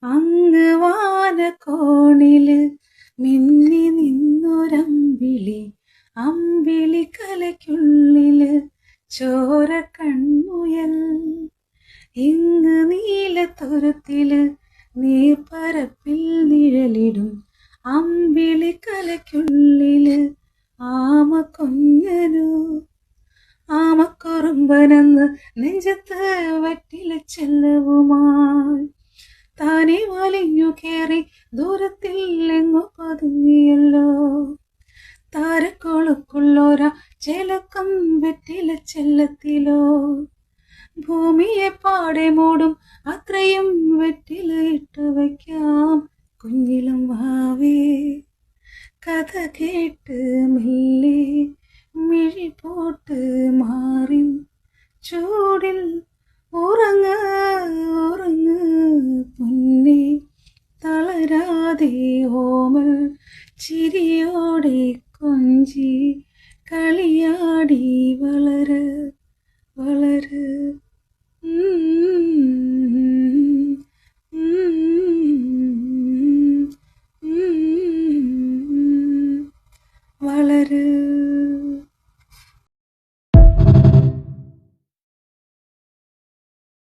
അങ്ങ് വാനക്കോണില് മിന്നി നിന്നൊരമ്പിളി, അമ്പിളി കലയ്ക്കുള്ളില് ചോര കൺമുയൽ. ഇങ്ങ് നീലത്തുരുത്തില് നീർപ്പരപ്പിൽ നിഴലിടും അമ്പിളി കലയ്ക്കുള്ളില് ആമക്കൊഞ്ഞനു. ആമക്കുറുമ്പനെന്ന് നെഞ്ചത്ത് വറ്റില ചെല്ലവുമായി താനെ വലിഞ്ഞു കേറി ദൂരത്തിൽ എങ്ങോ പതുങ്ങിയല്ലോ. താരക്കൊളുക്കുള്ളോരാ ചേലക്കം വെറ്റില ചെല്ലത്തിലോ. ഭൂമിയെ പാടെ മൂടും അത്രയും വെറ്റില ഇട്ട് വയ്ക്കാം കുഞ്ഞിലും വാവേ. കഥ കേട്ട് മെല്ലെ മിഴി പോട്ട് മാറി ചൂടിൽ ഉറങ്ങ് ഉറങ്ങ് പൊന്നേ. തളരാതെ ഓമൽ ചിരിയോടെ കൊഞ്ചി കളിയാടി വളര് വളര്. വളര്.